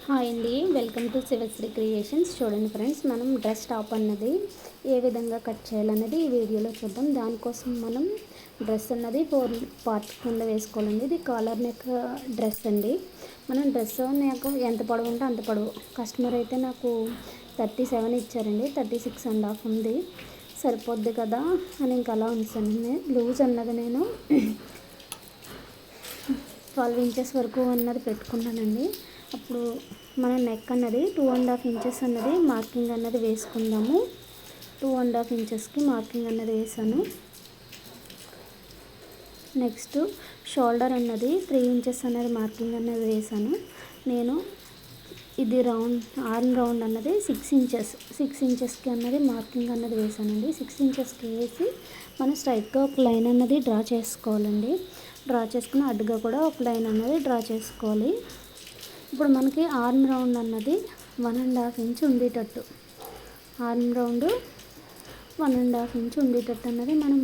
Hi అండి, welcome to Sivasri creations. చూడండి friends, మనం డ్రెస్ టాప్ అన్నది ఏ విధంగా కట్ చేయాలన్నది ఈ వీడియోలో చూద్దాం. దానికోసం మనం డ్రెస్ అన్నది 4 పార్ట్స్ కింద వేసుకోవాలండి. ఇది కాలర్ నెక్ డ్రెస్ అండి. మనం డ్రెస్ నాకు ఎంత పొడవు ఉంటే అంత పొడవు. కస్టమర్ అయితే నాకు 37 ఇచ్చారండి. 36.5 ఉంది. సరిపోద్ది కదా అని ఇంకా అలా ఉంచాను. లూజ్ అన్నది నేను 12 ఇంచెస్ వరకు అన్నది పెట్టుకున్నానండి. అప్పుడు మన నెక్ అన్నది 2.5 ఇంచెస్ అన్నది మార్కింగ్ అన్నది వేసుకుందాము. 2.5 ఇంచెస్కి మార్కింగ్ అన్నది వేసాను. నెక్స్ట్ షోల్డర్ అన్నది 3 ఇంచెస్ అన్నది మార్కింగ్ అన్నది వేసాను. నేను ఇది ఆర్మ్ రౌండ్ అన్నది 6 ఇంచెస్కి అన్నది మార్కింగ్ అన్నది వేసానండి. 6 ఇంచెస్కి వేసి మనం స్ట్రైట్గా ఒక లైన్ అన్నది డ్రా చేసుకోవాలండి. డ్రా చేసుకుని అడ్డుగా కూడా ఒక లైన్ అన్నది డ్రా చేసుకోవాలి. ఇప్పుడు మనకి ఆర్మ్ రౌండ్ అన్నది 1.5 ఇంచ్ ఉండేటట్టు, ఆర్మ్ రౌండ్ 1.5 ఇంచ్ ఉండేటట్టు అన్నది మనం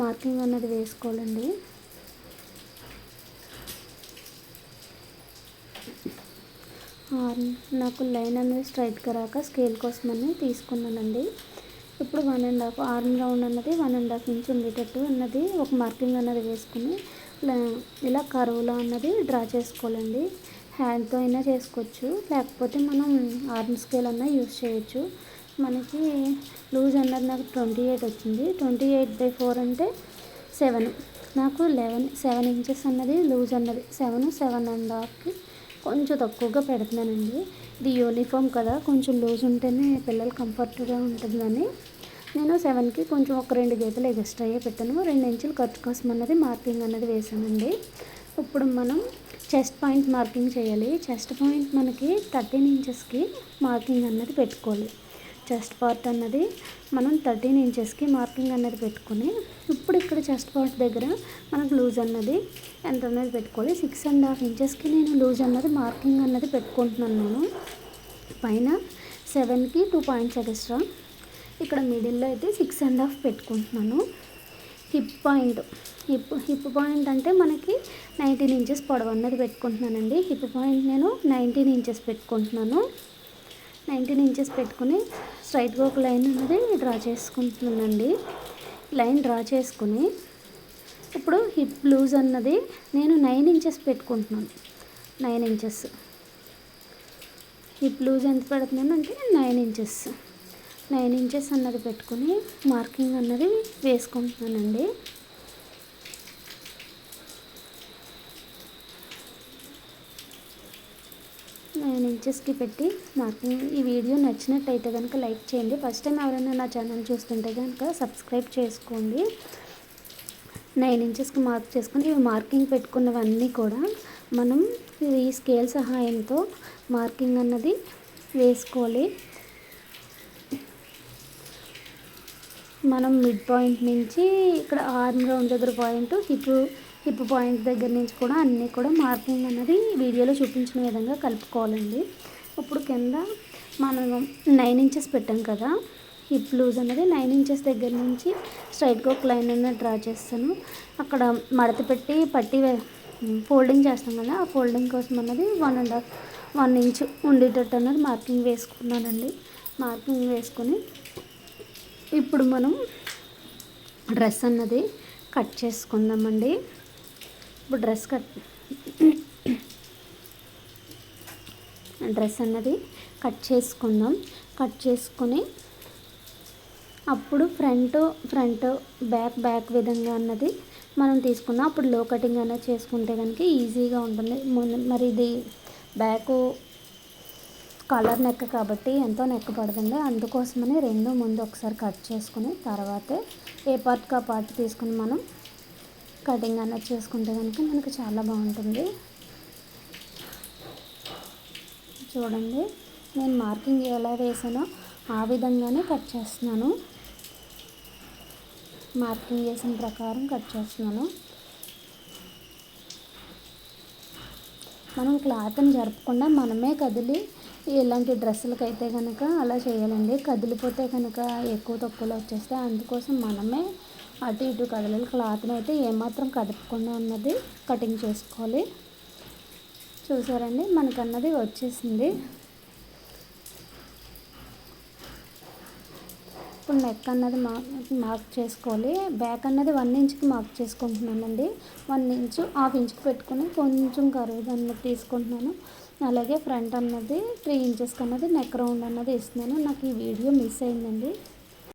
మార్కింగ్ అన్నది వేసుకోవాలండి. నాకు లైన్ అనేది స్ట్రైట్గా రాక స్కేల్ కోసం అని తీసుకున్నానండి. ఇప్పుడు 1.5 ఆర్మ్ రౌండ్ అన్నది 1.5 ఇంచ్ ఉండేటట్టు అన్నది ఒక మార్కింగ్ అన్నది వేసుకుని ఇలా కరువులో అన్నది డ్రా చేసుకోవాలండి. హ్యాండ్తో అయినా చేసుకోవచ్చు, లేకపోతే మనం ఆర్మ్ స్కేల్ అన్నా యూజ్ చేయొచ్చు. మనకి లూజ్ అన్నది నాకు 28 వచ్చింది. 28/4 అంటే 7. నాకు 7 ఇంచెస్ అన్నది లూజ్ అన్నది 7.5కి కొంచెం తక్కువగా పెడుతున్నానండి. ఇది యూనిఫామ్ కదా, కొంచెం లూజ్ ఉంటేనే పిల్లలు కంఫర్ట్గా ఉంటుందని నేను 7కి కొంచెం ఒక 2 గీతలు ఎక్స్ట్రా పెట్టాను. 2 ఇంచులు ఖర్చు కోసం అన్నది మార్కింగ్ అన్నది వేసానండి. ఇప్పుడు మనం చెస్ట్ పాయింట్ మార్కింగ్ చేయాలి. చెస్ట్ పాయింట్ మనకి 13 ఇంచెస్కి మార్కింగ్ అన్నది పెట్టుకోవాలి. చెస్ట్ పార్ట్ అన్నది మనం 13 ఇంచెస్కి మార్కింగ్ అన్నది పెట్టుకొని ఇప్పుడు ఇక్కడ చెస్ట్ పార్ట్ దగ్గర మనకు లూజ్ అన్నది ఎంత అన్నది పెట్టుకోవాలి. 6.5 ఇంచెస్కి నేను లూజ్ అన్నది మార్కింగ్ అన్నది పెట్టుకుంటున్నాను. నేను పైన 7కి 2 పాయింట్స్ ఎక్స్ట్రా, ఇక్కడ మిడిల్లో అయితే 6.5 పెట్టుకుంటున్నాను. హిప్ పాయింట్ అంటే మనకి 19 ఇంచెస్ పొడవు అన్నది పెట్టుకుంటున్నానండి. హిప్ పాయింట్ నేను 19 ఇంచెస్ పెట్టుకుంటున్నాను. 19 ఇంచెస్ పెట్టుకుని స్ట్రైట్గా ఒక లైన్ అన్నది డ్రా చేసుకుంటున్నానండి. లైన్ డ్రా చేసుకుని ఇప్పుడు హిప్ లూజ్ అన్నది నేను 9 ఇంచెస్ పెట్టుకుంటున్నాను. 9 ఇంచెస్ హిప్ లూజ్ ఎంత పెడుతున్నాను అంటే 9 ఇంచెస్ అన్నది పెట్టుకుని మార్కింగ్ అన్నది వేసుకుంటున్నానండి. 9 ఇంచెస్కి పెట్టి మార్కింగ్. ఈ వీడియో నచ్చినట్టయితే కనుక లైక్ చేయండి. ఫస్ట్ టైం ఎవరైనా నా ఛానల్ చూస్తుంటే కనుక సబ్స్క్రైబ్ చేసుకోండి. 9 ఇంచెస్కి మార్క్ చేసుకుని ఇవి మార్కింగ్ పెట్టుకున్నవన్నీ కూడా మనం ఈ స్కేల్ సహాయంతో మార్కింగ్ అన్నది వేసుకోవాలి. మనం మిడ్ పాయింట్ నుంచి ఇక్కడ ఆర్మ్ రౌండ్ దగ్గర పాయింట్, హిప్ పాయింట్ దగ్గర నుంచి కూడా అన్నీ కూడా మార్కింగ్ అన్నది వీడియోలో చూపించిన విధంగా కలుపుకోవాలండి. ఇప్పుడు కింద మనం 9 ఇంచెస్ పెట్టాం కదా, హిప్ లూజ్ అన్నది 9 ఇంచెస్ దగ్గర నుంచి స్ట్రైట్గా ఒక లైన్ అన్నది డ్రా చేస్తాను. అక్కడ మడత పెట్టి పట్టి ఫోల్డింగ్ చేస్తాం కదా, ఆ ఫోల్డింగ్ కోసం అన్నది 1 ఇంచ్ ఉండేటట్టు అన్నది మార్కింగ్ వేసుకున్నానండి. మార్కింగ్ వేసుకొని ఇప్పుడు మనం డ్రెస్ అన్నది కట్ చేసుకుందామండి. ఇప్పుడు డ్రెస్ అన్నది కట్ చేసుకుందాం. కట్ చేసుకొని అప్పుడు ఫ్రంట్ బ్యాక్ విధంగా అన్నది మనం తీసుకుందాం. అప్పుడు లో కటింగ్ అనేది చేసుకుంటే కనుక ఈజీగా ఉంటుంది. మరి ఇది బ్యాక్ కాలర్ నెక్ కాబట్టి ఎంతో నెక్ పడుతుంది. అందుకోసమని ముందు ఒకసారి కట్ చేసుకుని తర్వాతే ఏ పార్ట్కి ఆ పార్ట్ తీసుకుని మనం కటింగ్ అనేది చేసుకుంటే కనుక మనకు చాలా బాగుంటుంది. చూడండి, నేను మార్కింగ్ ఎలా వేసానో ఆ విధంగానే కట్ చేస్తున్నాను. మార్కింగ్ వేసిన ప్రకారం కట్ చేస్తున్నాను. మనం క్లాత్ని జరపకుండా మనమే కదిలి ఇలాంటి డ్రెస్సులకి అయితే కనుక అలా చేయాలండి. కదిలిపోతే కనుక ఎక్కువ తక్కువలో వచ్చేస్తే అందుకోసం మనమే అటు ఇటు కదలాలి. క్లాత్ని అయితే ఏమాత్రం కదపకుండా అన్నది కటింగ్ చేసుకోవాలి. చూసారండి మనకన్నది వచ్చేసింది. ఇప్పుడు నెక్ అన్నది మార్క్ చేసుకోవాలి. బ్యాక్ అన్నది 1 ఇంచ్కి మార్క్ చేసుకుంటున్నానండి. 1 ఇంచ్ 1/2 ఇంచ్కి పెట్టుకుని కొంచెం కరువు అన్నది తీసుకుంటున్నాను. అలాగే ఫ్రంట్ అన్నది 3 ఇంచెస్కి అన్నది నెక్ రౌండ్ అన్నది ఇస్తున్నాను. నాకు ఈ వీడియో మిస్ అయిందండి.